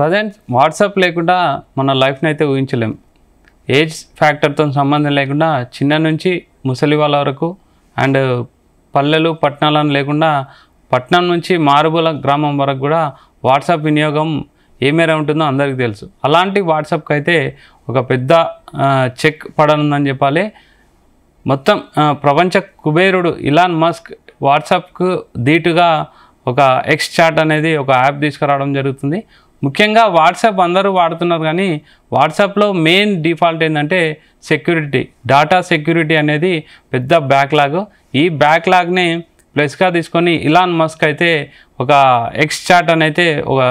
Present WhatsApp లేకుండా మన లైఫ్ని అయితే ఊహించలేం. ఏజ్ ఫ్యాక్టర్తో సంబంధం లేకుండా చిన్న నుంచి ముసలి వాళ్ళ వరకు అండ్ పల్లెలు పట్టణాలను లేకుండా పట్టణం నుంచి మారుమూల గ్రామం వరకు కూడా వాట్సాప్ వినియోగం ఏ మేర ఉంటుందో అందరికీ తెలుసు. అలాంటి వాట్సాప్కి అయితే ఒక పెద్ద చెక్ పడనుందని చెప్పాలి. మొత్తం ప్రపంచ కుబేరుడు ఇలాన్ మస్క్ వాట్సాప్కు ధీటుగా ఒక ఎక్స్ చాట్ అనేది ఒక యాప్ తీసుకురావడం జరుగుతుంది. ముఖ్యంగా వాట్సాప్ అందరూ వాడుతున్నారు, కానీ వాట్సాప్లో మెయిన్ డిఫాల్ట్ ఏంటంటే సెక్యూరిటీ, డాటా సెక్యూరిటీ అనేది పెద్ద బ్యాక్లాగ్. ఈ బ్యాక్లాగ్ని ప్లస్గా తీసుకొని ఇలాన్ మస్క్ అయితే ఒక ఎక్స్ చాట్ అని అయితే ఒక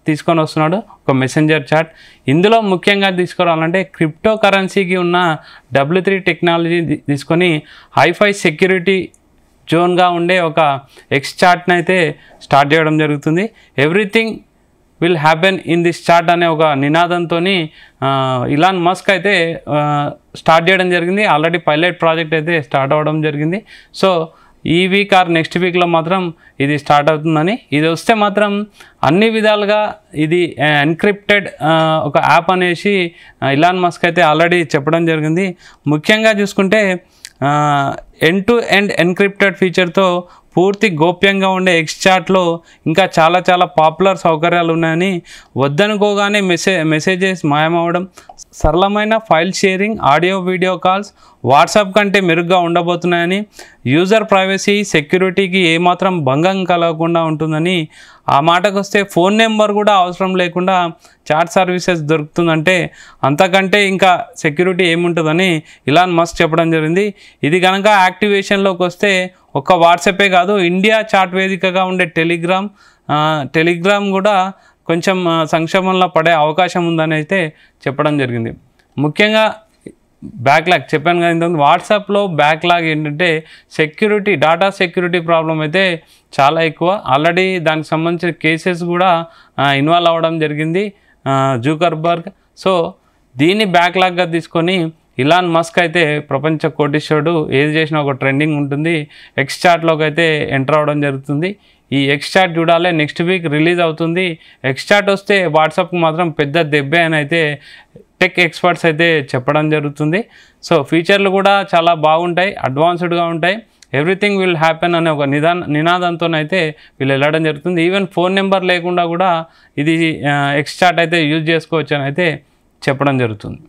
తీసుకొని వస్తున్నాడు, ఒక మెసెంజర్ చాట్. ఇందులో ముఖ్యంగా తీసుకురావాలంటే క్రిప్టో కరెన్సీకి ఉన్న W3 టెక్నాలజీ తీసుకొని హైఫై సెక్యూరిటీ జోన్గా ఉండే ఒక ఎక్స్ చాట్ని అయితే స్టార్ట్ చేయడం జరుగుతుంది. Everything will happen in this chat అనే ఒక నినాదంతో ఇలాన్ మస్క్ అయితే స్టార్ట్ చేయడం జరిగింది. ఆల్రెడీ పైలట్ ప్రాజెక్ట్ అయితే స్టార్ట్ అవ్వడం జరిగింది. సో ఈ వీక్ ఆర్ నెక్స్ట్ వీక్లో మాత్రం ఇది స్టార్ట్ అవుతుందని, ఇది వస్తే మాత్రం అన్ని విధాలుగా ఇది ఎన్క్రిప్టెడ్ ఒక యాప్ అనేసి ఇలాన్ మస్క్ అయితే ఆల్రెడీ చెప్పడం జరిగింది. ముఖ్యంగా చూసుకుంటే ఎండ్ టు ఎండ్ ఎన్క్రిప్టెడ్ ఫీచర్తో పూర్తి గోప్యంగా ఉండే ఎక్స్ చాట్లో ఇంకా చాలా పాపులర్ సౌకర్యాలు ఉన్నాయని, వద్దనుకోగానే మెసేజెస్ మాయమవడం, సరళమైన file sharing, audio video calls WhatsApp కంటే మెరుగ్గా ఉండబోతున్నాయని, యూజర్ ప్రైవసీ సెక్యూరిటీకి ఏమాత్రం భంగం కలగకుండా ఉంటుందని, ఆ మాటకు వస్తే ఫోన్ నెంబర్ కూడా అవసరం లేకుండా చాట్ సర్వీసెస్ దొరుకుతుందంటే అంతకంటే ఇంకా సెక్యూరిటీ ఏముంటుందని ఇలాన్ మస్క్ చెప్పడం జరిగింది. ఇది కనుక యాక్టివేషన్లోకి వస్తే ఒక్క వాట్సాపే కాదు, ఇండియా చాట్ వేదికగా ఉండే టెలిగ్రామ్ కూడా కొంచెం సంక్షేమంలో పడే అవకాశం ఉందని అయితే చెప్పడం జరిగింది. ముఖ్యంగా బ్యాక్లాగ్ చెప్పాను కదా, ఇంతకుముందు వాట్సాప్లో బ్యాక్లాగ్ ఏంటంటే సెక్యూరిటీ, డాటా సెక్యూరిటీ ప్రాబ్లం అయితే చాలా ఎక్కువ. ఆల్రెడీ దానికి సంబంధించిన కేసెస్ కూడా ఇన్వాల్వ్ అవ్వడం జరిగింది జూకర్బర్గ్. సో దీన్ని బ్యాక్లాగ్గా తీసుకొని ఇలాన్ మస్క్ అయితే ప్రపంచ కోటీశ్వరుడు, ఏది చేసినా ఒక ట్రెండింగ్ ఉంటుంది. ఎక్స్ చాట్లోకి అయితే ఎంటర్ అవ్వడం జరుగుతుంది. ఈ ఎక్స్ చాట్ చూడాలి, నెక్స్ట్ వీక్ రిలీజ్ అవుతుంది. ఎక్స్ చాట్ వస్తే వాట్సాప్కి మాత్రం పెద్ద దెబ్బే అని అయితే టెక్ ఎక్స్పర్ట్స్ అయితే చెప్పడం జరుగుతుంది. సో ఫీచర్లు కూడా చాలా బాగుంటాయి, అడ్వాన్స్డ్గా ఉంటాయి. ఎవ్రీథింగ్ విల్ హ్యాపెన్ అనే ఒక నినాదంతోనైతే వీళ్ళు వెళ్ళడం జరుగుతుంది. ఈవెన్ ఫోన్ నెంబర్ లేకుండా కూడా ఇది ఎక్స్ చాట్ అయితే యూజ్ చేసుకోవచ్చు అని అయితే చెప్పడం జరుగుతుంది.